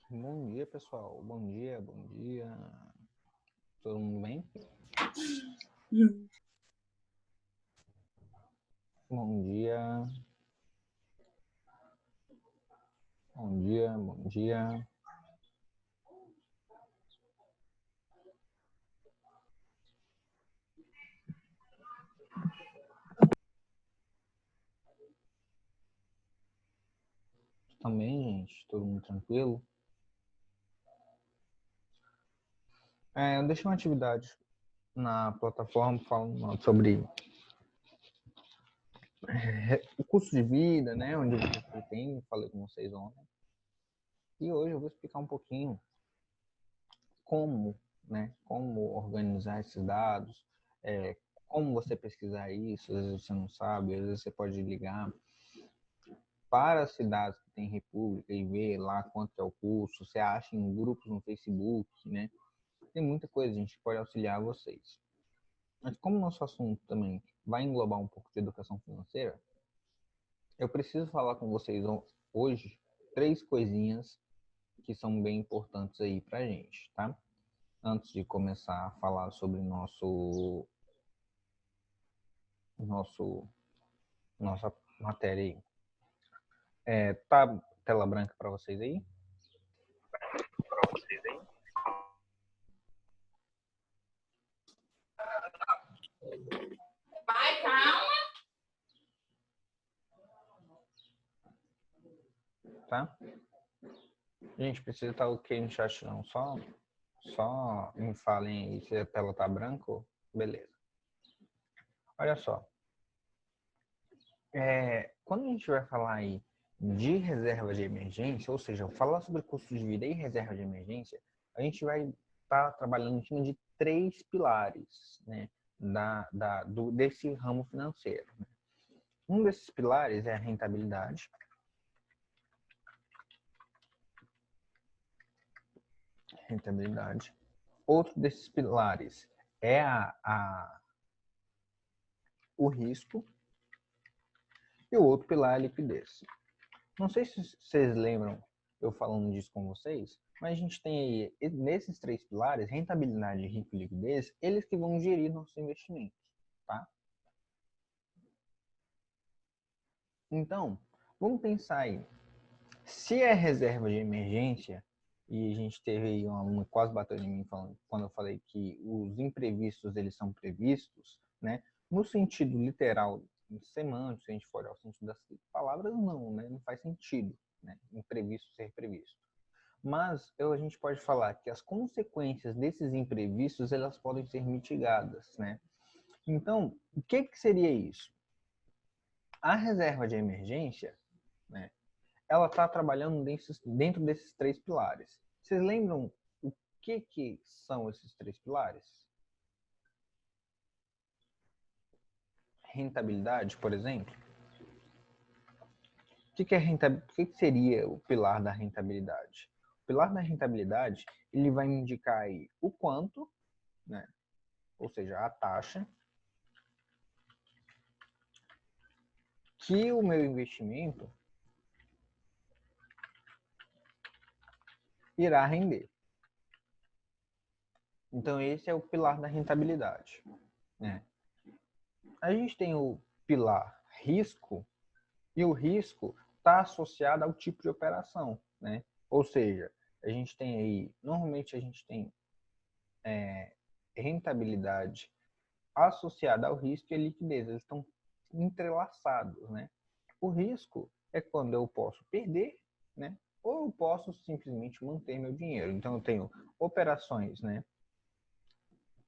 Bom dia, pessoal. Bom dia, bom dia. Todo mundo bem? Bom dia. Bom dia, bom dia. Também, gente? Todo mundo tranquilo? Eu deixei uma atividade na plataforma falando sobre o custo de vida, né? Onde você pretende, falei com vocês ontem. E hoje eu vou explicar um pouquinho como, né? Como organizar esses dados, como você pesquisar isso, às vezes você não sabe, às vezes você pode ligar para as cidades que tem república e ver lá quanto é o custo, você acha em grupos no Facebook, né? Tem muita coisa, a gente pode auxiliar vocês. Mas como nosso assunto também vai englobar um pouco de educação financeira, eu preciso falar com vocês hoje 3 coisinhas que são bem importantes aí pra gente, tá? Antes de começar a falar sobre nossa matéria aí. Tá tela branca para vocês aí? Para vocês aí. Vai, calma. Tá? Gente, precisa estar ok no chat não, só me falem aí se a tela tá branca. Beleza. Olha só. Quando a gente vai falar aí de reserva de emergência, ou seja, falar sobre custo de vida e reserva de emergência, a gente vai estar trabalhando em cima de 3 pilares, né, desse ramo financeiro. Né? Um desses pilares é a rentabilidade. Rentabilidade. Outro desses pilares é o risco. E o outro pilar é a liquidez. Não sei se vocês lembram eu falando disso com vocês, mas a gente tem aí, nesses 3 pilares, rentabilidade, risco e liquidez, eles que vão gerir nossos investimentos, tá? Então, vamos pensar aí. Se é reserva de emergência, e a gente teve aí um aluno quase batendo em mim falando, quando eu falei que os imprevistos, eles são previstos, né? No sentido literal, semântico, se a gente for olhar o sentido das palavras, não, né? Não faz sentido, né? Imprevisto ser previsto. Mas a gente pode falar que as consequências desses imprevistos, elas podem ser mitigadas, né? Então, o que seria isso? A reserva de emergência, né? Ela está trabalhando dentro desses 3 pilares. Vocês lembram o que são esses 3 pilares? Rentabilidade, por exemplo. O que seria o pilar da rentabilidade? O pilar da rentabilidade, ele vai indicar aí o quanto, né? Ou seja, a taxa que o meu investimento irá render. Então, esse é o pilar da rentabilidade, né? A gente tem o pilar risco, e o risco está associado ao tipo de operação, né? Ou seja, a gente tem aí, normalmente a gente tem rentabilidade associada ao risco e a liquidez, eles estão entrelaçados, né? O risco é quando eu posso perder, né? Ou eu posso simplesmente manter meu dinheiro. Então eu tenho operações, né,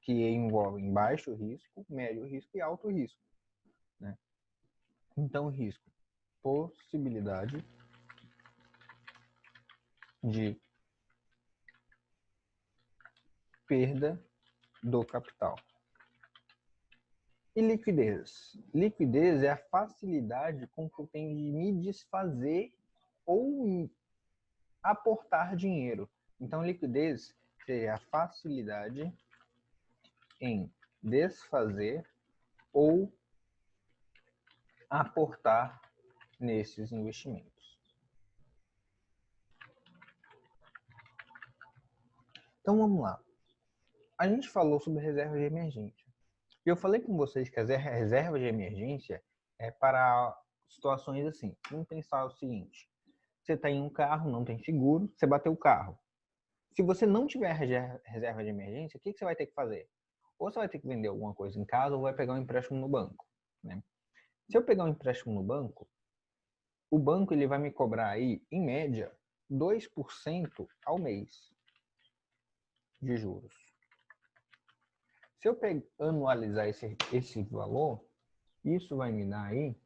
que envolvem baixo risco, médio risco e alto risco, né? Então risco, possibilidade de perda do capital. E liquidez? Liquidez é a facilidade com que eu tenho de me desfazer ou aportar dinheiro. Então, liquidez seria a facilidade em desfazer ou aportar nesses investimentos. Então vamos lá. A gente falou sobre reserva de emergência. E eu falei com vocês que a reserva de emergência é para situações assim. Vamos pensar o seguinte: você está em um carro, não tem seguro, você bateu o carro. Se você não tiver reserva de emergência, o que você vai ter que fazer? Ou você vai ter que vender alguma coisa em casa ou vai pegar um empréstimo no banco, né? Se eu pegar um empréstimo no banco, o banco ele vai me cobrar aí, em média, 2% ao mês de juros. Se eu anualizar esse valor, isso vai me dar aí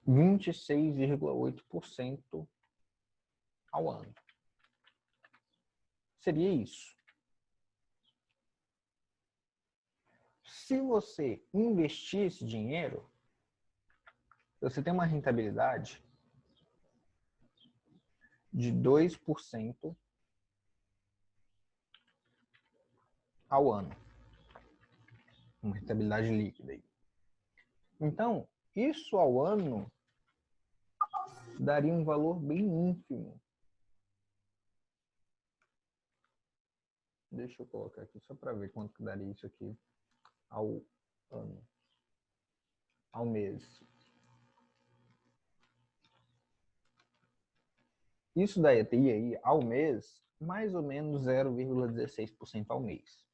26,8% ao ano. Seria isso. Se você investir esse dinheiro, você tem uma rentabilidade de 2% ao ano. Uma rentabilidade líquida aí. Então, isso ao ano daria um valor bem ínfimo. Deixa eu colocar aqui só para ver quanto que daria isso aqui ao ano, ao mês. Isso daí aí ao mês, mais ou menos 0,16% ao mês.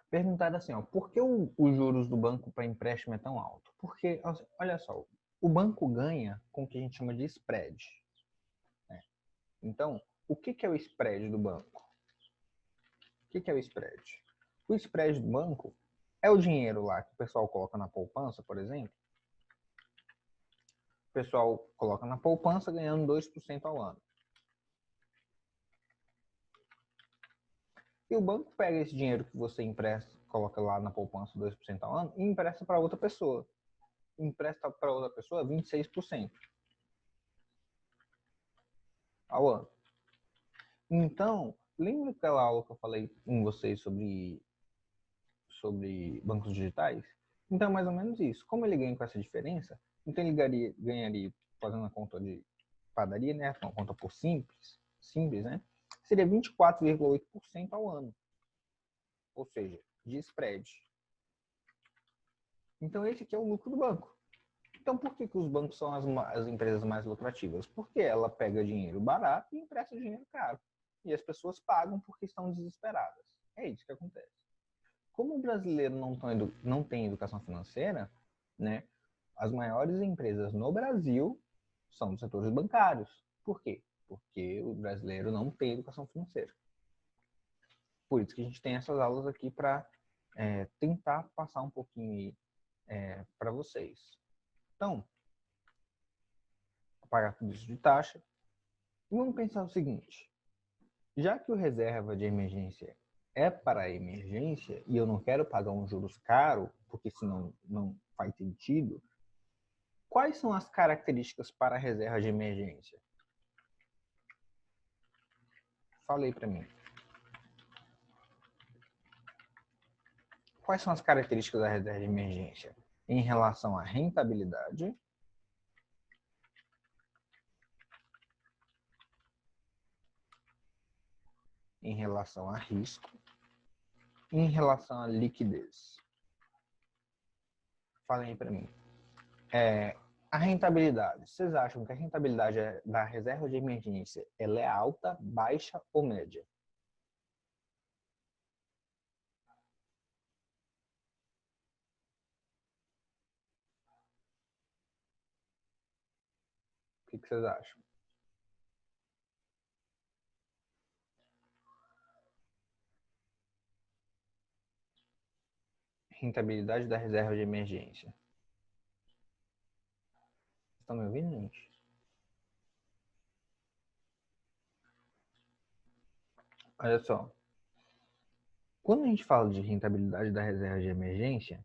Perguntaram assim, ó, por que os juros do banco para empréstimo é tão alto? Porque, olha só, o banco ganha com o que a gente chama de spread. Né? Então, o que é o spread do banco? O que é o spread? O spread do banco é o dinheiro lá que o pessoal coloca na poupança, por exemplo. O pessoal coloca na poupança ganhando 2% ao ano. E o banco pega esse dinheiro que você empresta, coloca lá na poupança 2% ao ano e empresta para outra pessoa. Empresta para outra pessoa 26% ao ano. Então, lembra aquela aula que eu falei com vocês sobre bancos digitais? Então, é mais ou menos isso. Como ele ganha com essa diferença, então ele ganharia fazendo a conta de padaria, né? Uma conta por simples, né? Seria 24,8% ao ano. Ou seja, de spread. Então, esse aqui é o lucro do banco. Então, por que os bancos são as empresas mais lucrativas? Porque ela pega dinheiro barato e empresta dinheiro caro. E as pessoas pagam porque estão desesperadas. É isso que acontece. Como o brasileiro não tem educação financeira, né, as maiores empresas no Brasil são dos setores bancários. Por quê? Porque o brasileiro não tem educação financeira. Por isso que a gente tem essas aulas aqui para tentar passar um pouquinho para vocês. Então, pagar tudo isso de taxa. E vamos pensar o seguinte: já que o reserva de emergência é para emergência e eu não quero pagar um juros caro, porque senão não faz sentido, quais são as características para a reserva de emergência? Falei para mim. Quais são as características da reserva de emergência? Em relação à rentabilidade, em relação a risco, em relação à liquidez. Falem para mim. A rentabilidade. Vocês acham que a rentabilidade da reserva de emergência ela é alta, baixa ou média? O que vocês acham? Rentabilidade da reserva de emergência. Estão me ouvindo, gente? Olha só. Quando a gente fala de rentabilidade da reserva de emergência,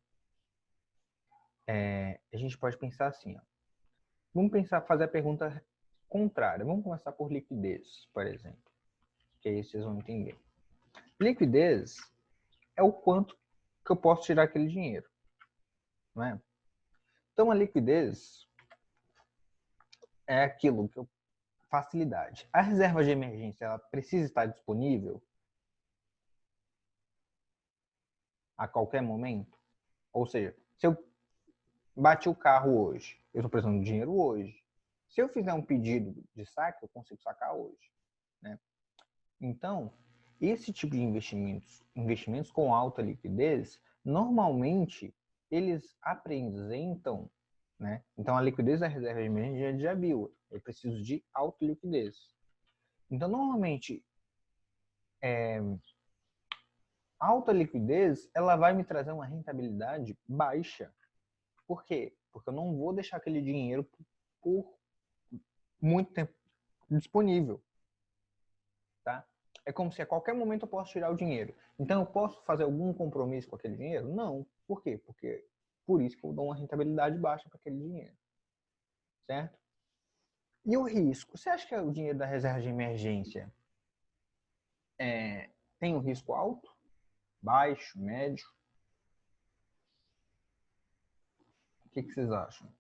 a gente pode pensar assim, ó. Vamos fazer a pergunta contrária. Vamos começar por liquidez, por exemplo. Que aí vocês vão entender. Liquidez é o quanto que eu posso tirar aquele dinheiro. Não é? Então, a liquidez é aquilo que eu facilidade. A reserva de emergência, ela precisa estar disponível a qualquer momento? Ou seja, se eu bati o carro hoje, eu estou precisando de dinheiro hoje. Se eu fizer um pedido de saque, eu consigo sacar hoje, né? Então, esse tipo de investimentos com alta liquidez, normalmente eles apresentam, né? Então, a liquidez da reserva de emergência a gente já viu, eu preciso de alta liquidez. Então, normalmente, alta liquidez, ela vai me trazer uma rentabilidade baixa. Por quê? Porque eu não vou deixar aquele dinheiro por muito tempo disponível, tá? É como se a qualquer momento eu posso tirar o dinheiro. Então, eu posso fazer algum compromisso com aquele dinheiro? Não. Por quê? Porque por isso que eu dou uma rentabilidade baixa para aquele dinheiro, certo? E o risco? Você acha que o dinheiro da reserva de emergência tem um risco alto, baixo, médio? O que vocês acham?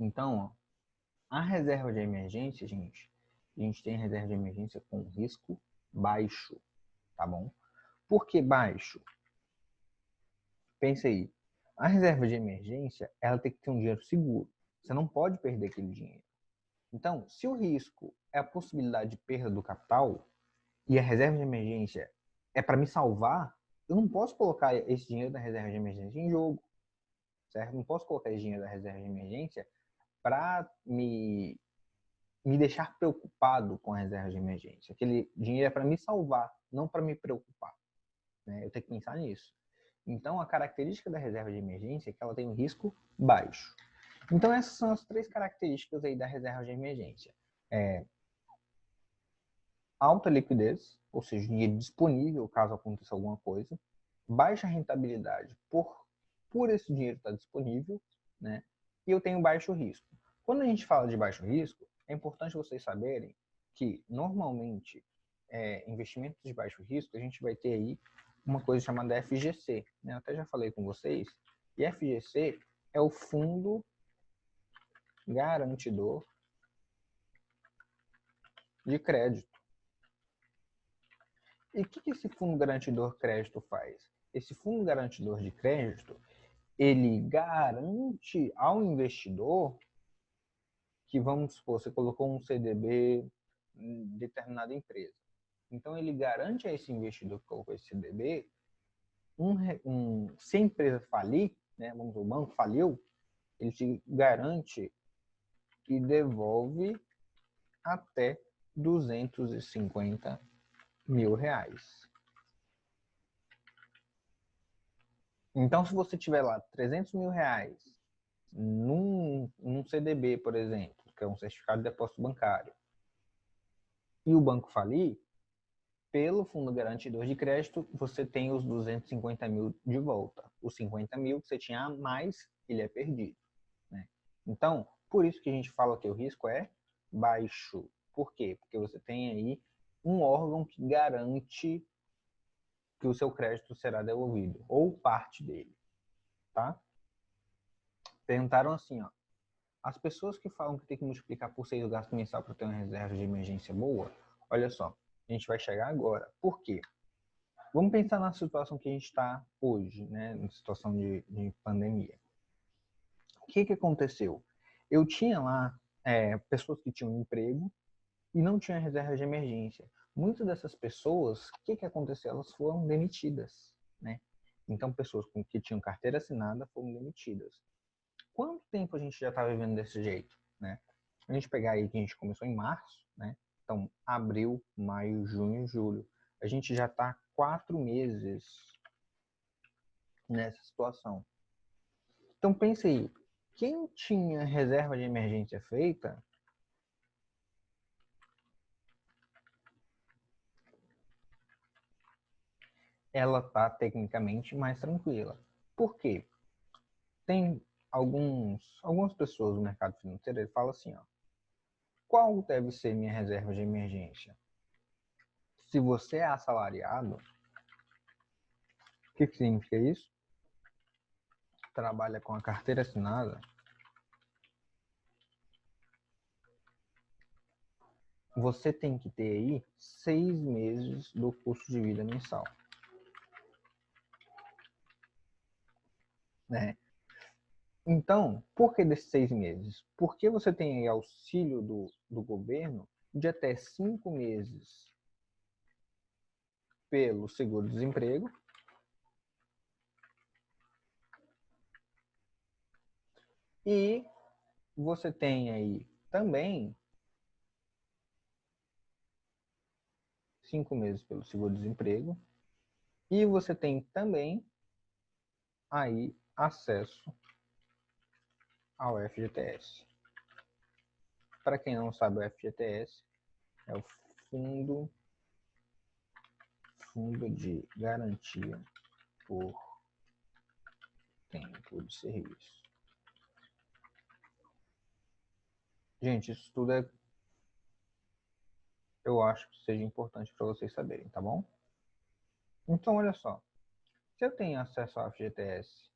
Então, ó, a reserva de emergência, gente, a gente tem reserva de emergência com risco baixo, tá bom? Por que baixo? Pense aí. A reserva de emergência, ela tem que ter um dinheiro seguro. Você não pode perder aquele dinheiro. Então, se o risco é a possibilidade de perda do capital e a reserva de emergência é para me salvar, eu não posso colocar esse dinheiro da reserva de emergência em jogo, certo? Não posso colocar esse dinheiro da reserva de emergência para me deixar preocupado com a reserva de emergência. Aquele dinheiro é para me salvar, não para me preocupar, né? Eu tenho que pensar nisso. Então, a característica da reserva de emergência é que ela tem um risco baixo. Então, essas são as 3 características aí da reserva de emergência. Alta liquidez, ou seja, dinheiro disponível caso aconteça alguma coisa. Baixa rentabilidade por esse dinheiro estar disponível, né? E eu tenho baixo risco. Quando a gente fala de baixo risco, é importante vocês saberem que, normalmente, investimentos de baixo risco, a gente vai ter aí uma coisa chamada FGC, né? Eu até já falei com vocês. E FGC é o Fundo Garantidor de Crédito. E o que esse Fundo Garantidor de Crédito faz? Esse Fundo Garantidor de Crédito, ele garante ao investidor que, vamos supor, você colocou um CDB em determinada empresa. Então, ele garante a esse investidor que colocou esse CDB, se a empresa falir, né, vamos dizer, o banco faliu, ele te garante que devolve até R$ 250 mil. Então, se você tiver lá R$ 300 mil num CDB, por exemplo, que é um certificado de depósito bancário, e o banco falir, pelo fundo garantidor de crédito, você tem os 250 mil de volta. Os 50 mil que você tinha a mais, ele é perdido, né? Então, por isso que a gente fala que o risco é baixo. Por quê? Porque você tem aí um órgão que garante que o seu crédito será devolvido, ou parte dele, tá? Perguntaram assim, ó, as pessoas que falam que tem que multiplicar por 6 o gasto mensal para ter uma reserva de emergência boa, olha só, a gente vai chegar agora. Por quê? Vamos pensar na situação que a gente está hoje, né? Na situação de pandemia. O que aconteceu? Eu tinha lá pessoas que tinham emprego e não tinham reserva de emergência. Muitas dessas pessoas, o que aconteceu? Elas foram demitidas, né? Então, pessoas que tinham carteira assinada foram demitidas. Quanto tempo a gente já está vivendo desse jeito, né? A gente pegar aí que a gente começou em março, né? Então, abril, maio, junho, julho. A gente já está 4 meses nessa situação. Então, pense aí. Quem tinha reserva de emergência feita, ela está tecnicamente mais tranquila. Por quê? Tem algumas pessoas do mercado financeiro, ele fala assim, ó, qual deve ser minha reserva de emergência? Se você é assalariado, O que significa isso? Trabalha com a carteira assinada, você tem que ter aí 6 meses do custo de vida mensal, né? Então, por que desses 6 meses? Porque você tem aí auxílio do governo de até 5 meses pelo seguro-desemprego e você tem aí também 5 meses pelo seguro-desemprego e você tem também aí acesso ao FGTS. Para quem não sabe, o FGTS é o Fundo de Garantia por Tempo de Serviço. Gente, isso tudo eu acho que seja importante para vocês saberem, tá bom? Então, olha só. Se eu tenho acesso ao FGTS,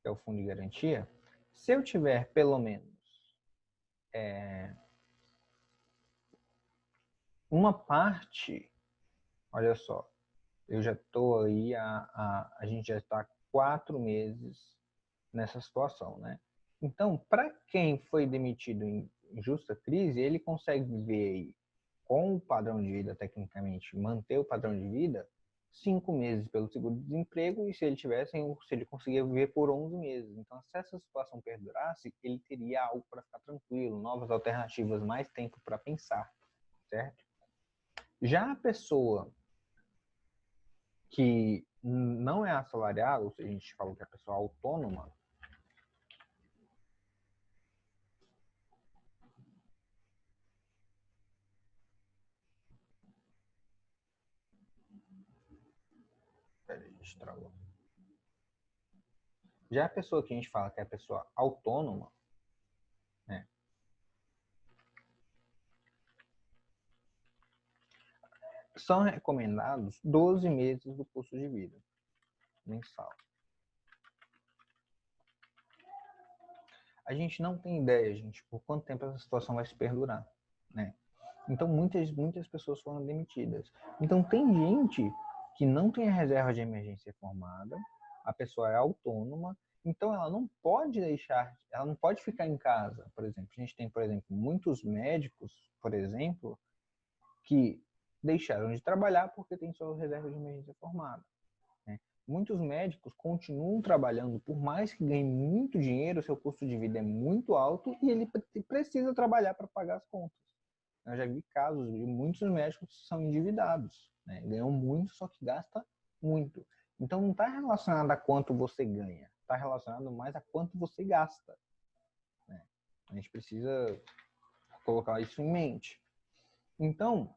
que é o Fundo de Garantia, se eu tiver pelo menos uma parte, olha só, eu já estou aí, a gente já está 4 meses nessa situação, né? Então, para quem foi demitido em justa crise, ele consegue viver aí com o padrão de vida, tecnicamente, manter o padrão de vida, 5 meses pelo seguro-desemprego e se ele conseguia viver por 11 meses. Então, se essa situação perdurasse, ele teria algo para ficar tranquilo, novas alternativas, mais tempo para pensar, certo? Já a pessoa que não é assalariada, ou seja, a gente falou que é a pessoa autônoma, peraí, a gente travou. Já a pessoa que a gente fala que é a pessoa autônoma, né, são recomendados 12 meses do custo de vida mensal. A gente não tem ideia, gente, por quanto tempo essa situação vai se perdurar, né? Então, muitas pessoas foram demitidas. Então, tem gente que não tem a reserva de emergência formada, a pessoa é autônoma, então ela não pode ela não pode ficar em casa, por exemplo. A gente tem, por exemplo, muitos médicos, por exemplo, que deixaram de trabalhar porque tem sua reserva de emergência formada. Muitos médicos continuam trabalhando, por mais que ganhem muito dinheiro, seu custo de vida é muito alto e ele precisa trabalhar para pagar as contas. Eu já vi casos de muitos médicos que são endividados, né? Ganham muito, só que gasta muito. Então não está relacionado a quanto você ganha, está relacionado mais a quanto você gasta, né? A gente precisa colocar isso em mente. Então,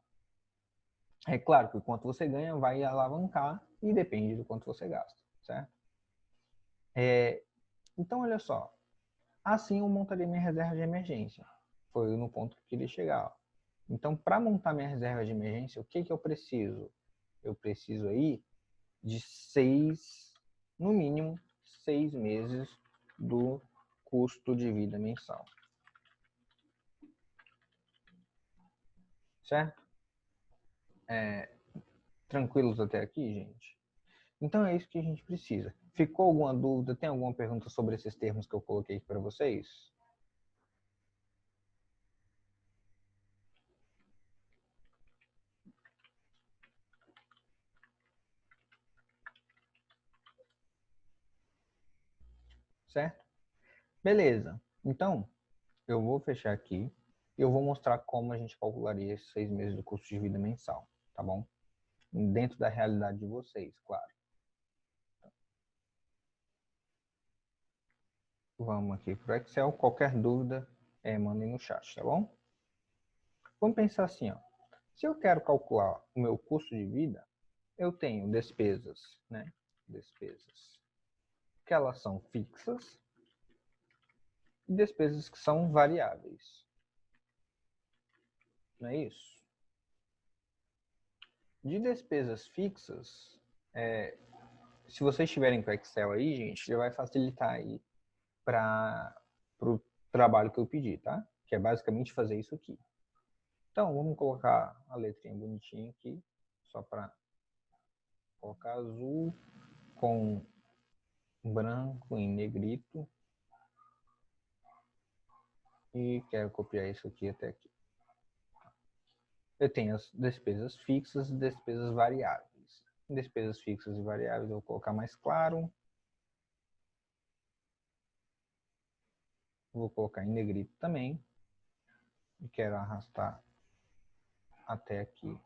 é claro que o quanto você ganha vai alavancar e depende do quanto você gasta, certo? Então, olha só. Assim eu montaria minha reserva de emergência. Foi no ponto que eu queria chegar. Então, para montar minha reserva de emergência, o que eu preciso? Eu preciso aí de no mínimo, 6 meses do custo de vida mensal. Certo? Tranquilos até aqui, gente? Então é isso que a gente precisa. Ficou alguma dúvida? Tem alguma pergunta sobre esses termos que eu coloquei aqui para vocês? Certo? Beleza. Então, eu vou fechar aqui e eu vou mostrar como a gente calcularia esses 6 meses do custo de vida mensal, tá bom? Dentro da realidade de vocês, claro. Vamos aqui para o Excel. Qualquer dúvida, mandem no chat, tá bom? Vamos pensar assim, ó. Se eu quero calcular o meu custo de vida, eu tenho despesas, né? Despesas que elas são fixas e despesas que são variáveis. Não é isso? De despesas fixas, se vocês estiverem com o Excel aí, gente, já vai facilitar aí para o trabalho que eu pedi, tá? Que é basicamente fazer isso aqui. Então, vamos colocar a letrinha bonitinha aqui, só para colocar azul com branco em negrito. E quero copiar isso aqui até aqui. Eu tenho as despesas fixas e despesas variáveis. Em despesas fixas e variáveis eu vou colocar mais claro. Vou colocar em negrito também. E quero arrastar até aqui.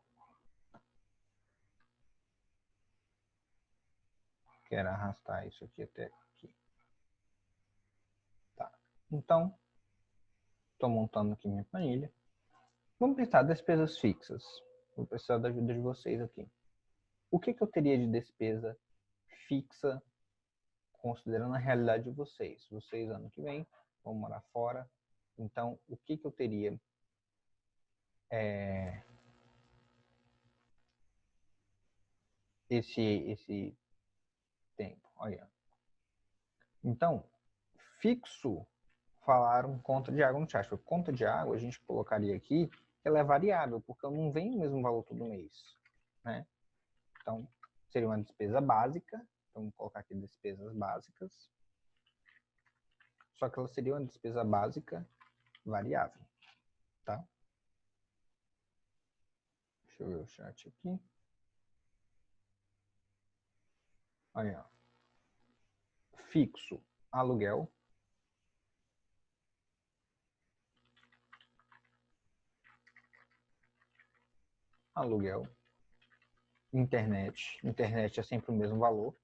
Quero arrastar isso aqui até aqui. Tá. Então, estou montando aqui minha planilha. Vamos pensar despesas fixas. Vou precisar da ajuda de vocês aqui. O que eu teria de despesa fixa, considerando a realidade de vocês? Vocês, ano que vem, vão morar fora. Então, o que eu teria esse tempo? Olha. Então, fixo, falaram conta de água no chat. Conta de água, a gente colocaria aqui, ela é variável, porque eu não venho o mesmo valor todo mês, né? Então, seria uma despesa básica. Então, vamos colocar aqui despesas básicas. Só que ela seria uma despesa básica variável, tá? Deixa eu ver o chat aqui. Olha, fixo, aluguel. Aluguel. Internet. Internet é sempre o mesmo valor.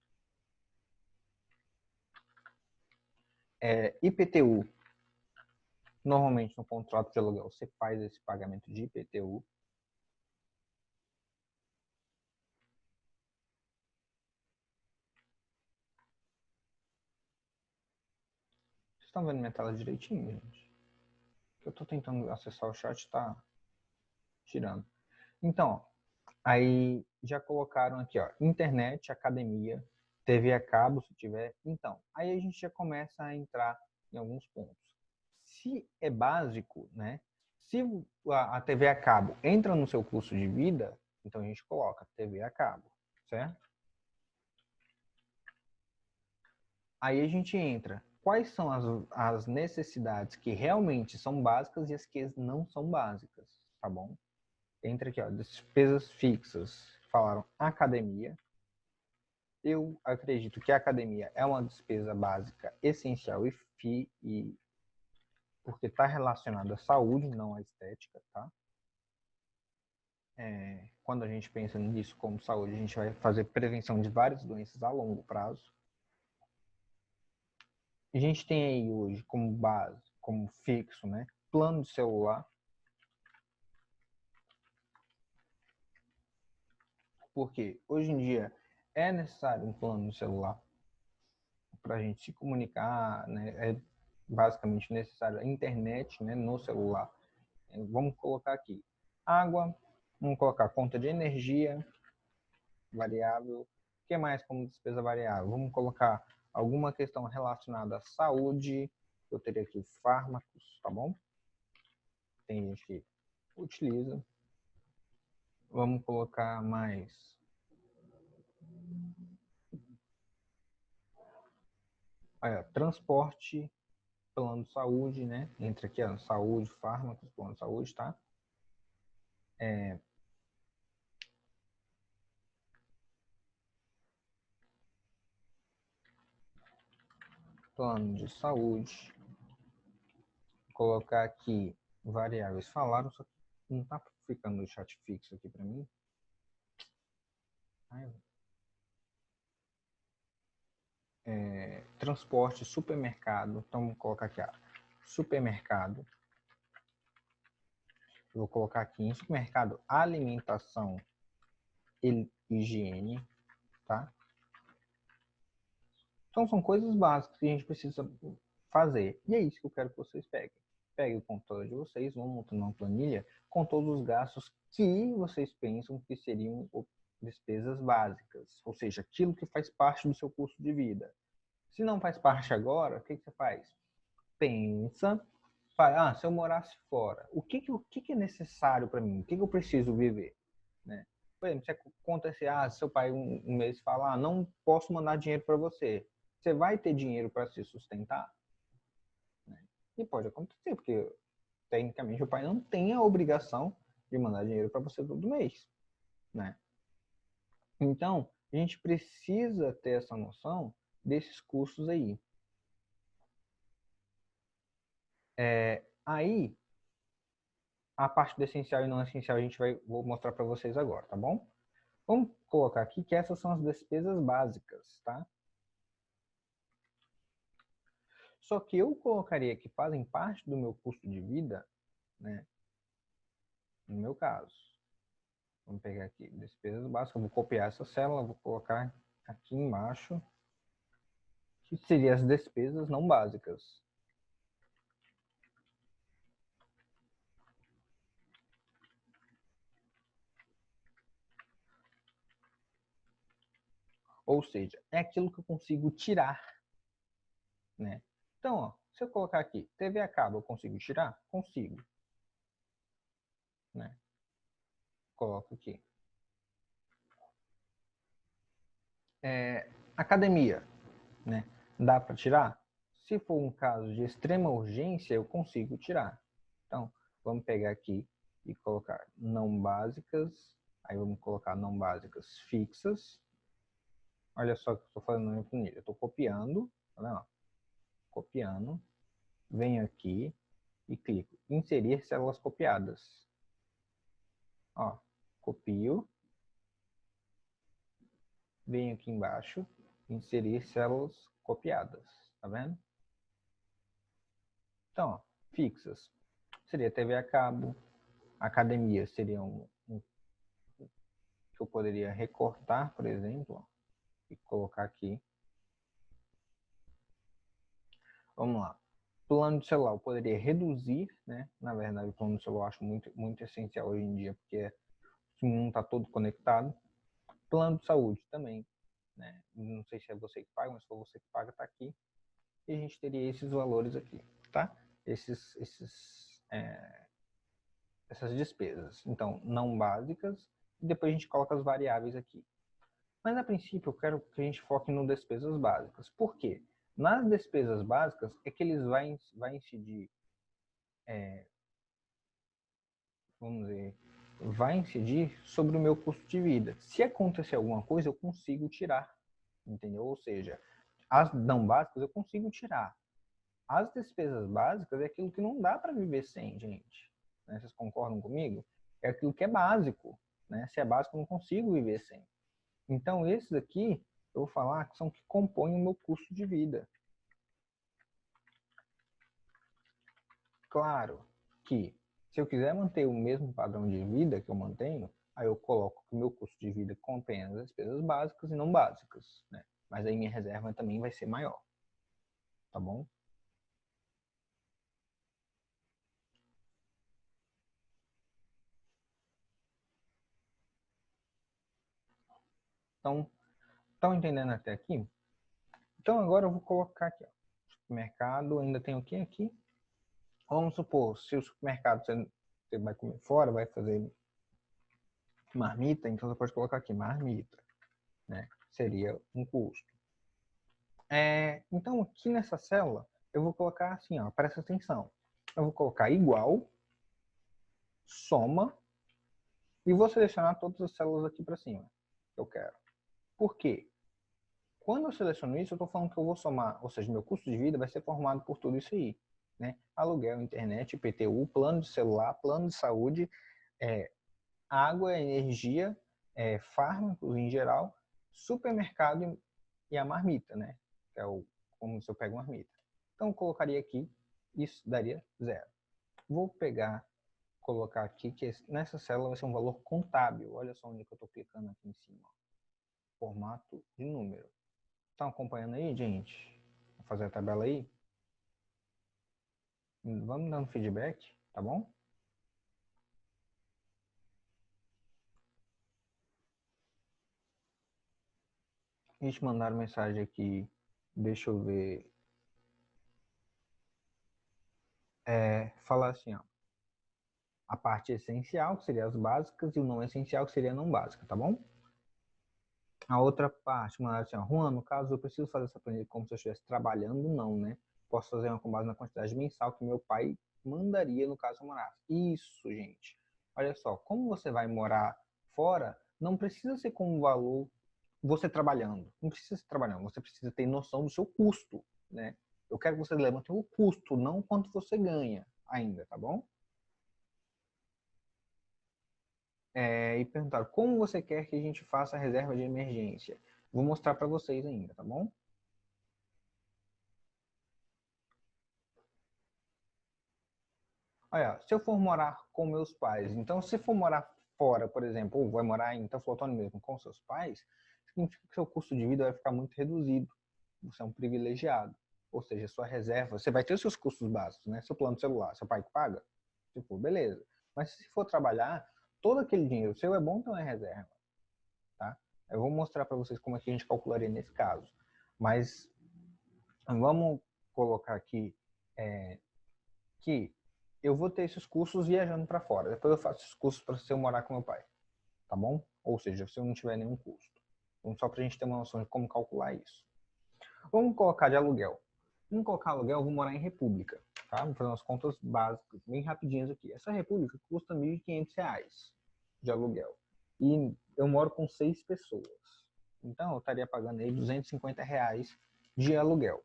IPTU. Normalmente no contrato de aluguel você faz esse pagamento de IPTU. Vocês estão vendo minha tela direitinho, gente? Eu estou tentando acessar o chat, está tirando. Então, aí já colocaram aqui, ó, internet, academia, TV a cabo, se tiver. Então, aí a gente já começa a entrar em alguns pontos. Se é básico, né? Se a TV a cabo entra no seu custo de vida, então a gente coloca TV a cabo, certo? Aí a gente entra. Quais são as necessidades que realmente são básicas e as que não são básicas, tá bom? Entra aqui, ó, despesas fixas. Falaram academia. Eu acredito que a academia é uma despesa básica essencial e porque está relacionada à saúde, não à estética, tá? Quando a gente pensa nisso como saúde, a gente vai fazer prevenção de várias doenças a longo prazo. A gente tem aí hoje como base, como fixo, né? Plano de celular. Porque hoje em dia é necessário um plano de celular para a gente se comunicar, né? É basicamente necessário a internet, né, no celular. Vamos colocar aqui água, vamos colocar conta de energia variável. O que mais como despesa variável? Vamos colocar alguma questão relacionada à saúde. Eu teria aqui fármacos, tá bom? Tem gente que utiliza. Vamos colocar mais. Olha, transporte, plano de saúde, né? Entra aqui, ó, saúde, fármacos, plano de saúde, tá? Plano de saúde. Vou colocar aqui variáveis falaram, só que não tá ficando no chat fixo aqui para mim. Transporte, supermercado. Então, vou colocar aqui, ó, supermercado. Eu vou colocar aqui em supermercado, alimentação e higiene, tá? Então, são coisas básicas que a gente precisa fazer. E é isso que eu quero que vocês peguem. Peguem o computador de vocês, vão montando uma planilha com todos os gastos que vocês pensam que seriam despesas básicas, ou seja, aquilo que faz parte do seu custo de vida. Se não faz parte agora, o que você faz? Pensa, fala, se eu morasse fora, o que é necessário para mim? O que eu preciso viver? Né? Por exemplo, se acontecer, seu pai um mês fala, não posso mandar dinheiro para você. Você vai ter dinheiro para se sustentar? Né? E pode acontecer, porque tecnicamente o pai não tem a obrigação de mandar dinheiro para você todo mês. Né? Então, a gente precisa ter essa noção desses custos aí. Aí, a parte do essencial e não essencial vou mostrar para vocês agora, tá bom? Vamos colocar aqui que essas são as despesas básicas, tá? Só que eu colocaria que fazem parte do meu custo de vida, né? No meu caso. Vamos pegar aqui, despesas básicas, vou copiar essa célula, vou colocar aqui embaixo, que seriam as despesas não básicas. Ou seja, é aquilo que eu consigo tirar, né? Então, ó, se eu colocar aqui, TV a cabo, eu consigo tirar? Consigo. Né? Coloco aqui. Academia, né? Dá para tirar? Se for um caso de extrema urgência, eu consigo tirar. Então, vamos pegar aqui e colocar não básicas. Aí vamos colocar não básicas fixas. Olha só o que eu estou fazendo na planilha. Eu estou copiando, tá vendo? Copiando. Venho aqui e clico inserir células copiadas. Ó, copio. Venho aqui embaixo, inserir células copiadas, tá vendo? Então, ó, fixas. Seria TV a cabo, academia seria que eu poderia recortar, por exemplo, ó, e colocar aqui. Vamos lá. Plano de celular eu poderia reduzir, né? Na verdade, o plano de celular eu acho muito essencial hoje em dia, porque o mundo está todo conectado. Plano de saúde também, né? Não sei se é você que paga, mas se for você que paga, tá aqui. E a gente teria esses valores aqui, tá? Essas despesas. Então, não básicas, e depois a gente coloca as variáveis aqui. Mas, a princípio, eu quero que a gente foque no despesas básicas. Por quê? Nas despesas básicas é que eles vai incidir, vamos dizer, vai incidir sobre o meu custo de vida. Se acontecer alguma coisa, eu consigo tirar, entendeu? Ou seja, as não básicas eu consigo tirar. As despesas básicas é aquilo que não dá para viver sem, gente. Né? Vocês concordam comigo? É aquilo que é básico. Né? Se é básico, eu não consigo viver sem. Então, esses aqui, eu vou falar que são que compõem o meu custo de vida. Claro que, se eu quiser manter o mesmo padrão de vida que eu mantenho, aí eu coloco que o meu custo de vida contém as despesas básicas e não básicas. Né? Mas aí minha reserva também vai ser maior. Tá bom? Então, estão entendendo até aqui? Então, agora eu vou colocar aqui, ó. Supermercado, ainda tem o que aqui? Vamos supor, se o supermercado você vai comer fora, vai fazer marmita, então você pode colocar aqui marmita, né? Seria um custo. Então, aqui nessa célula, eu vou colocar assim, ó, presta atenção. Eu vou colocar igual, soma, e vou selecionar todas as células aqui para cima, que eu quero. Por quê? Quando eu seleciono isso, eu estou falando que eu vou somar, ou seja, meu custo de vida vai ser formado por tudo isso aí. Né? Aluguel, internet, IPTU, plano de celular, plano de saúde, água, energia, fármacos em geral, supermercado e a marmita, né? Que é como se eu pego uma marmita. Então, eu colocaria aqui, isso daria 0. Vou colocar aqui, que nessa célula vai ser um valor contábil. Olha só onde que eu estou clicando aqui em cima. Ó. Formato de número. Estão acompanhando aí, gente? Vou fazer a tabela aí. Vamos dando feedback, tá bom? Eles mandaram mensagem aqui. Deixa eu ver. Falar assim, ó. A parte essencial, que seria as básicas, e o não essencial, que seria a não básica, tá bom? A outra parte, mandaram assim, ó. Juan, no caso, eu preciso fazer essa planilha como se eu estivesse trabalhando, não, né? Posso fazer uma com base na quantidade mensal que meu pai mandaria no caso eu morasse. Isso, gente. Olha só, como você vai morar fora, não precisa ser com um valor você trabalhando. Não precisa ser trabalhando, você precisa ter noção do seu custo, né? Eu quero que você levante o custo, não quanto você ganha ainda, tá bom? E perguntaram como você quer que a gente faça a reserva de emergência. Vou mostrar para vocês ainda, tá bom? Olha, se eu for morar com meus pais, então se for morar fora, por exemplo, ou vai morar em Teoflotone mesmo com seus pais, significa que seu custo de vida vai ficar muito reduzido. Você é um privilegiado. Ou seja, sua reserva, você vai ter os seus custos básicos, né? Seu plano de celular, seu pai que paga, tipo, beleza. Mas se for trabalhar, todo aquele dinheiro seu é bom ter uma reserva, tá? Eu vou mostrar para vocês como é que a gente calcularia nesse caso. Mas vamos colocar aqui que eu vou ter esses custos viajando para fora. Depois eu faço esses custos para se eu morar com meu pai, tá bom? Ou seja, se eu não tiver nenhum custo. Então, só para a gente ter uma noção de como calcular isso. Vamos colocar de aluguel. Vamos colocar aluguel, eu vou morar em república, tá? Vou fazer umas contas básicas, bem rapidinhas aqui. Essa república custa R$ 1.500 de aluguel. E eu moro com 6 pessoas. Então, eu estaria pagando aí R$ 250 de aluguel.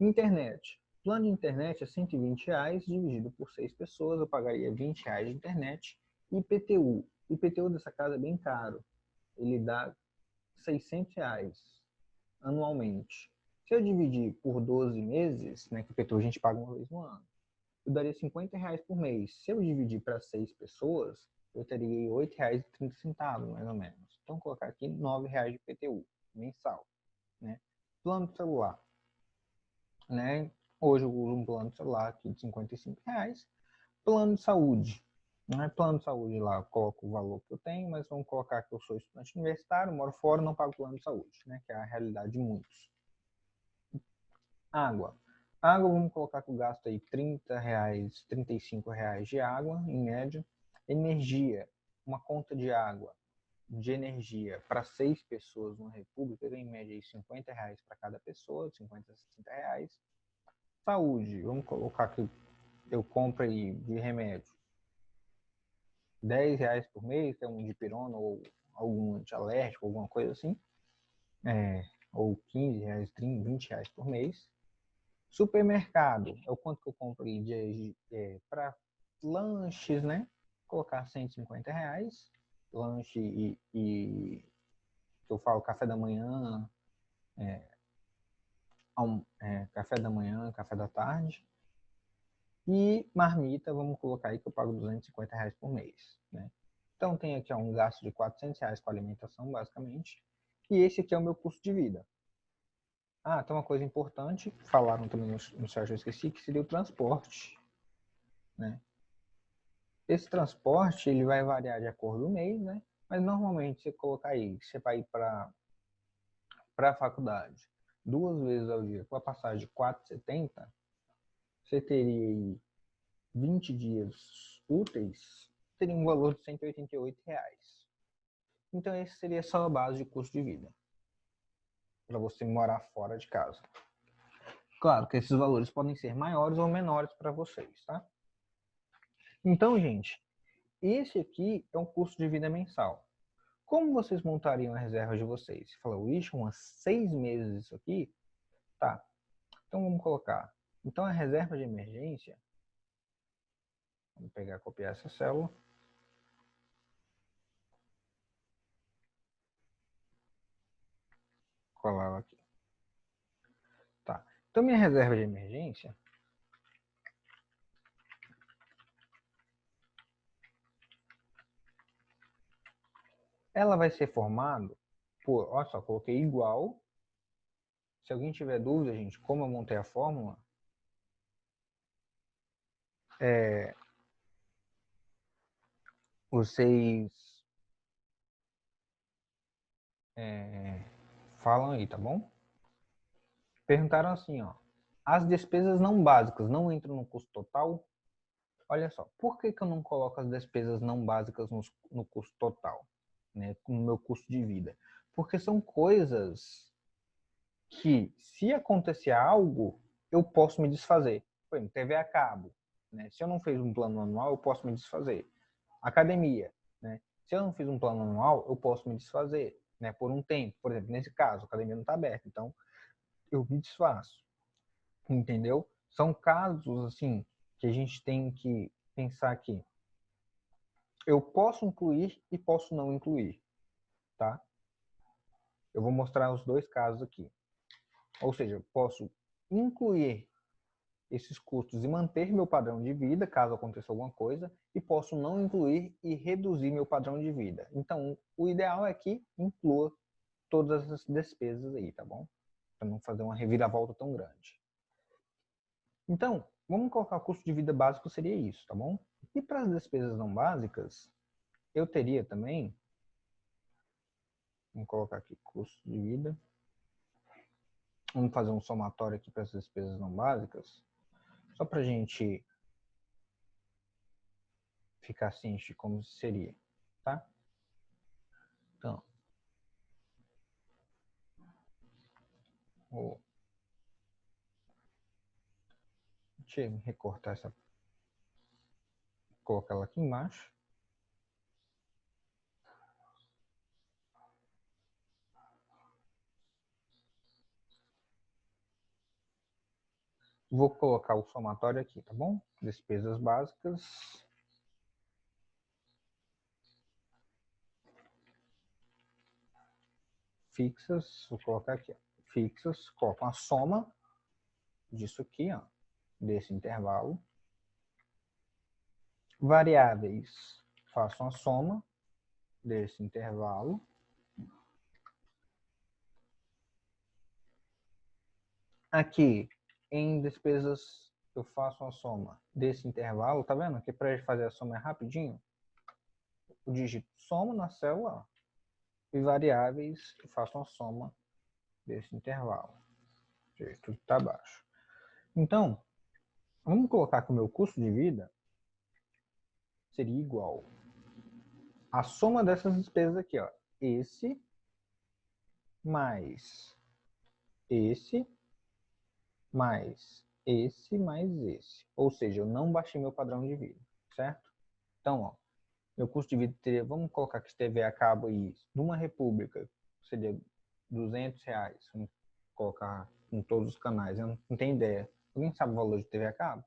Internet. Plano de internet é R$ 120 dividido por 6 pessoas, eu pagaria R$ 20 de internet. IPTU. IPTU dessa casa é bem caro. Ele dá R$ 600 anualmente. Se eu dividir por 12 meses, né, que o IPTU a gente paga uma vez no ano, eu daria R$ 50 por mês. Se eu dividir para 6 pessoas, eu teria R$ 8,30, mais ou menos. Então, vou colocar aqui R$ 9 de IPTU mensal. Né? Plano de celular. Né? Hoje eu uso um plano de celular aqui de R$ 55. Plano de saúde. Não é plano de saúde lá, eu coloco o valor que eu tenho, mas vamos colocar que eu sou estudante universitário, moro fora, não pago plano de saúde, né? Que é a realidade de muitos. Água. Água, vamos colocar que eu gasto aí R$ 30, R$ 35 de água, em média. Energia. Uma conta de água, de energia, para 6 pessoas na República, em média aí R$ 50 para cada pessoa, 50 a R$ 60. Saúde, vamos colocar que eu compro aí de remédio R$ 10 por mês, que é um dipirona ou algum antialérgico, alguma coisa assim. Ou R$ 15, 30, R$ 20 por mês. Supermercado, é o quanto que eu compro ali para lanches, né? Vou colocar R$ 150. Lanche e que eu falo café da manhã, café da manhã, café da tarde. E marmita, vamos colocar aí que eu pago R$ 250 por mês, né? Então tem aqui um gasto de R$ 400 com alimentação, basicamente. E esse aqui é o meu custo de vida. Ah, tem uma coisa importante, falaram também no site, eu esqueci, que seria o transporte, né? Esse transporte, ele vai variar de acordo com o mês, né? Mas normalmente você colocar aí, você vai ir para a faculdade 2 vezes ao dia, com a passagem de R$ 4,70, você teria aí 20 dias úteis, teria um valor de R$ 188. Então, esse seria só a base de custo de vida para você morar fora de casa. Claro que esses valores podem ser maiores ou menores para vocês, tá? Então, gente, esse aqui é um custo de vida mensal. Como vocês montariam a reserva de vocês? Você falou, ixi, umas 6 meses isso aqui? Tá. Então, vamos colocar. Então, a reserva de emergência, vamos pegar, copiar essa célula. Colar ela aqui. Tá. Então, minha reserva de emergência, ela vai ser formada por, olha só, coloquei igual. Se alguém tiver dúvida, gente, como eu montei a fórmula, vocês falam aí, tá bom? Perguntaram assim, ó. As despesas não básicas não entram no custo total? Olha só, por que eu não coloco as despesas não básicas no custo total, né? No meu custo de vida? Porque são coisas que, se acontecer algo, eu posso me desfazer. Por exemplo, TV a cabo, né? Se eu não fiz um plano anual, eu posso me desfazer. Academia, né? Se eu não fiz um plano anual, eu posso me desfazer, né? Por um tempo. Por exemplo, nesse caso, a academia não está aberta, então eu me desfaço. Entendeu? São casos, assim, que a gente tem que pensar aqui. Eu posso incluir e posso não incluir, tá? Eu vou mostrar os dois casos aqui. Ou seja, eu posso incluir esses custos e manter meu padrão de vida, caso aconteça alguma coisa, e posso não incluir e reduzir meu padrão de vida. Então, o ideal é que inclua todas as despesas aí, tá bom? Para não fazer uma reviravolta tão grande. Então, vamos colocar o custo de vida básico, seria isso, tá bom? E para as despesas não básicas, eu teria também, vamos colocar aqui custo de vida, vamos fazer um somatório aqui para as despesas não básicas, só para a gente ficar ciente de como seria, tá? Então, deixa eu recortar essa, colocar ela aqui embaixo. Vou colocar o somatório aqui, tá bom? Despesas básicas. Fixas, vou colocar aqui, ó. Fixas, coloco a soma disso aqui, ó, desse intervalo. Variáveis, faço a soma desse intervalo. Aqui, em despesas, eu faço a soma desse intervalo, tá vendo? Aqui para fazer a soma é rapidinho. Eu digito soma na célula, ó, e variáveis, eu faço a soma desse intervalo. Tudo está abaixo. Então, vamos colocar que o meu custo de vida seria igual a soma dessas despesas aqui, ó. Esse mais esse mais esse mais esse. Ou seja, eu não baixei meu padrão de vida, certo? Então, ó, meu custo de vida teria, vamos colocar que TV a cabo aí, numa república, seria R$200. Vamos colocar em todos os canais, eu não tenho ideia. Alguém sabe o valor de TV a cabo?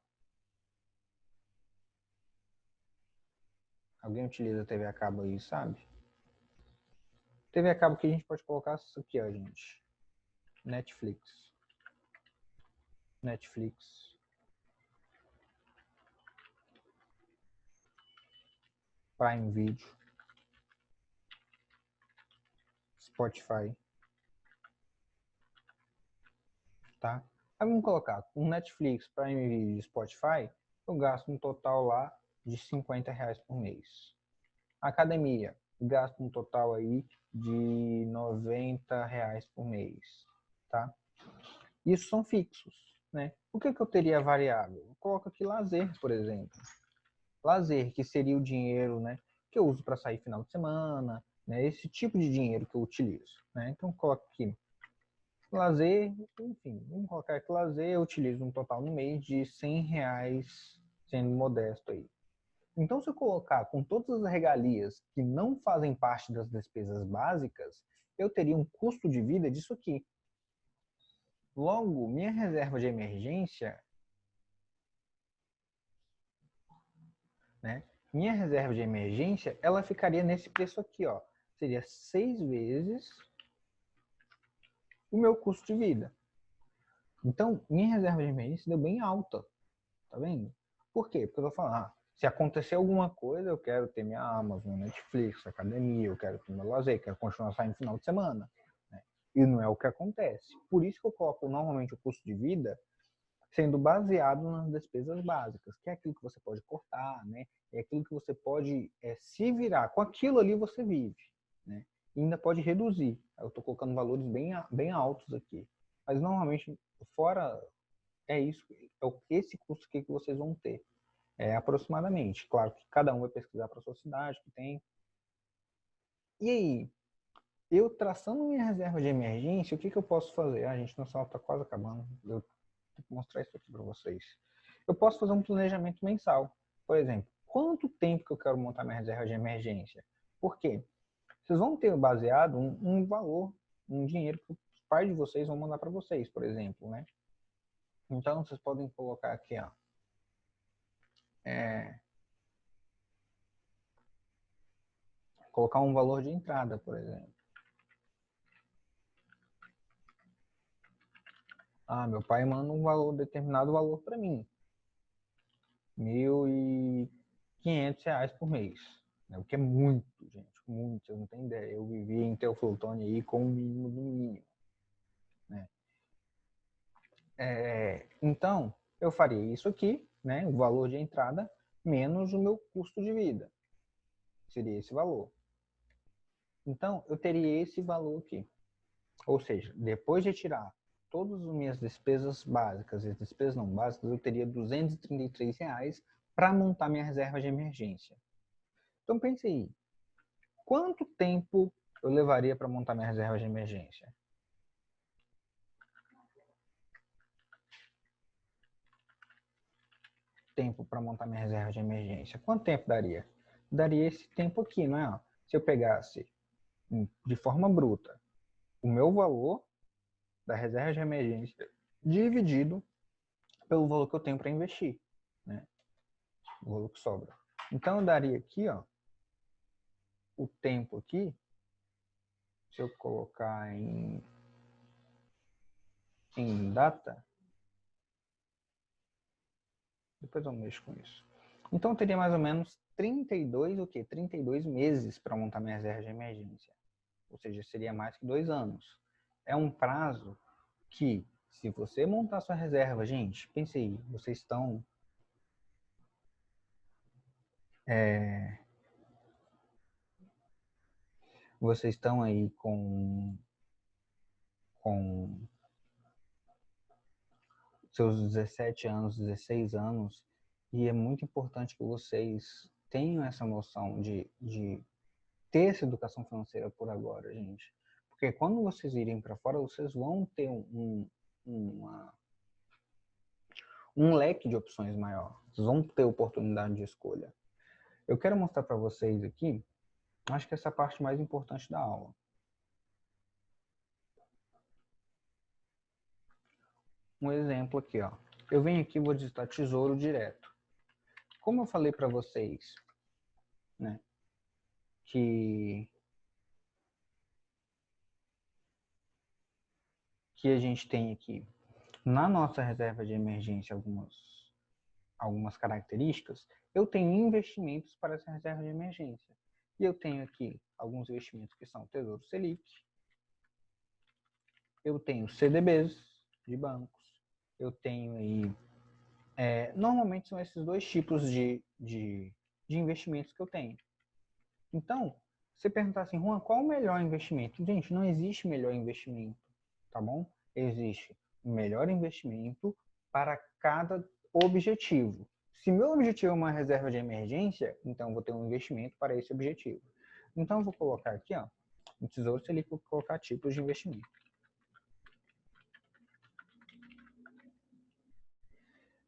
Alguém utiliza TV a cabo aí, sabe? TV a cabo que a gente pode colocar isso aqui, ó, gente. Netflix. Prime Video, Spotify, tá? Aí vamos colocar um Netflix, Prime Video e Spotify, eu gasto um total lá de R$50 por mês. Academia, gasto um total aí de R$90 por mês, tá? Isso são fixos, né? O que eu teria variável? Eu coloco aqui lazer, por exemplo. Lazer, que seria o dinheiro, né, que eu uso para sair final de semana, né, esse tipo de dinheiro que eu utilizo, né? Então eu coloco aqui lazer, enfim, vamos colocar aqui lazer, eu utilizo um total no mês de R$100, sendo modesto aí. Então, se eu colocar com todas as regalias que não fazem parte das despesas básicas, eu teria um custo de vida disso aqui. Logo, minha reserva de emergência, né? Minha reserva de emergência, ela ficaria nesse preço aqui, ó. Seria 6 vezes o meu custo de vida. Então, minha reserva de emergência deu bem alta, tá vendo? Por quê? Porque eu tô falando, se acontecer alguma coisa, eu quero ter minha Amazon, Netflix, academia, eu quero ter meu lazer, quero continuar saindo no final de semana, né? E não é o que acontece. Por isso que eu coloco normalmente o custo de vida sendo baseado nas despesas básicas, que é aquilo que você pode cortar, né? É aquilo que você pode se virar. Com aquilo ali você vive, né? e ainda pode reduzir. Eu estou colocando valores bem altos aqui. Mas normalmente, fora é isso, esse custo que vocês vão ter. Aproximadamente. Claro que cada um vai pesquisar para a sua cidade, que tem. E aí, eu traçando minha reserva de emergência, o que eu posso fazer? A gente, nossa aula está quase acabando. Eu tenho que mostrar isso aqui para vocês. Eu posso fazer um planejamento mensal. Por exemplo, quanto tempo que eu quero montar minha reserva de emergência? Por quê? Vocês vão ter baseado um valor, um dinheiro que os pais de vocês vão mandar para vocês, por exemplo, né? Então, vocês podem colocar aqui, ó. Colocar um valor de entrada, por exemplo. Meu pai manda determinado valor para mim. R$ 1.500 por mês. Né? O que é muito, gente. Muito, vocês não têm ideia. Eu vivi em Teoflotone aí com o mínimo do mínimo. Né? Então, eu faria isso aqui, né? O valor de entrada, menos o meu custo de vida. Seria esse valor. Então, eu teria esse valor aqui. Ou seja, depois de tirar todas as minhas despesas básicas e as despesas não básicas, eu teria R$ 233 para montar minha reserva de emergência. Então pense aí, quanto tempo eu levaria para montar minha reserva de emergência? Tempo para montar minha reserva de emergência. Quanto tempo daria? Daria esse tempo aqui, não é? Se eu pegasse de forma bruta o meu valor da reserva de emergência dividido pelo valor que eu tenho para investir, né? O valor que sobra. Então eu daria aqui, ó, o tempo aqui, se eu colocar em data, depois eu mexo com isso. Então eu teria mais ou menos 32 meses para montar minha reserva de emergência. Ou seja, seria mais que 2 anos. É um prazo que, se você montar sua reserva, gente, pense aí, vocês estão aí com seus 17 anos, 16 anos, e é muito importante que vocês tenham essa noção de ter essa educação financeira por agora, gente. Porque quando vocês irem para fora, vocês vão ter um leque de opções maior. Vocês vão ter oportunidade de escolha. Eu quero mostrar para vocês aqui, acho que essa é a parte mais importante da aula. Um exemplo aqui, ó. Eu venho aqui e vou digitar Tesouro Direto. Como eu falei para vocês, né, que a gente tem aqui na nossa reserva de emergência algumas características, eu tenho investimentos para essa reserva de emergência. E eu tenho aqui alguns investimentos que são Tesouro Selic, eu tenho CDBs de bancos, eu tenho aí... normalmente são esses dois tipos de investimentos que eu tenho. Então, você perguntar assim, Juan, qual o melhor investimento? Gente, não existe melhor investimento, tá bom? Existe um melhor investimento para cada objetivo. Se meu objetivo é uma reserva de emergência, então eu vou ter um investimento para esse objetivo. Então eu vou colocar aqui, ó, no Tesouro Selic, vou colocar tipos de investimento.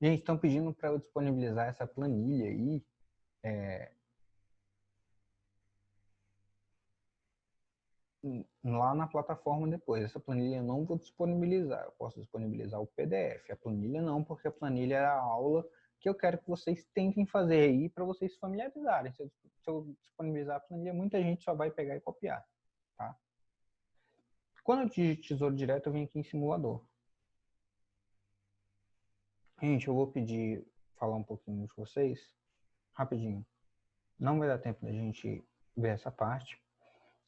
Gente, estão pedindo para eu disponibilizar essa planilha aí, lá na plataforma depois. Essa planilha eu não vou disponibilizar, eu posso disponibilizar o PDF. A planilha não, porque a planilha é a aula que eu quero que vocês tentem fazer aí para vocês se familiarizarem. Se eu disponibilizar a planilha, muita gente só vai pegar e copiar, tá? Quando eu digito Tesouro Direto, eu venho aqui em simulador. Gente, eu vou pedir, falar um pouquinho de vocês, rapidinho. Não vai dar tempo da gente ver essa parte.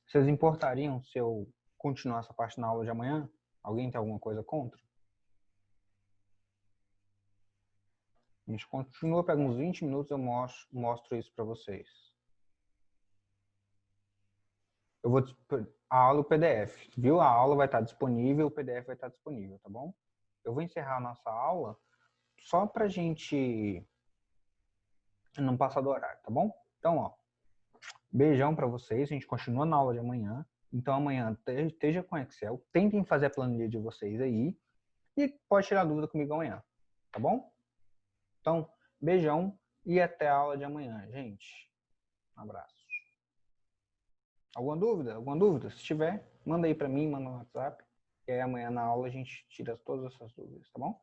Vocês importariam se eu continuar essa parte na aula de amanhã? Alguém tem alguma coisa contra? A gente continua, pega uns 20 minutos, eu mostro isso para vocês. eu vou a aula e o PDF, viu? A aula vai estar disponível, o PDF vai estar disponível, tá bom? Eu vou encerrar a nossa aula só pra gente não passar do horário, tá bom? Então, ó, beijão pra vocês, a gente continua na aula de amanhã. Então, amanhã esteja com Excel, tentem fazer a planilha de vocês aí e pode tirar dúvida comigo amanhã, tá bom? Então, beijão e até a aula de amanhã, gente. Um abraço. Alguma dúvida? Alguma dúvida? Se tiver, manda aí pra mim, manda no WhatsApp. E aí amanhã na aula a gente tira todas essas dúvidas, tá bom?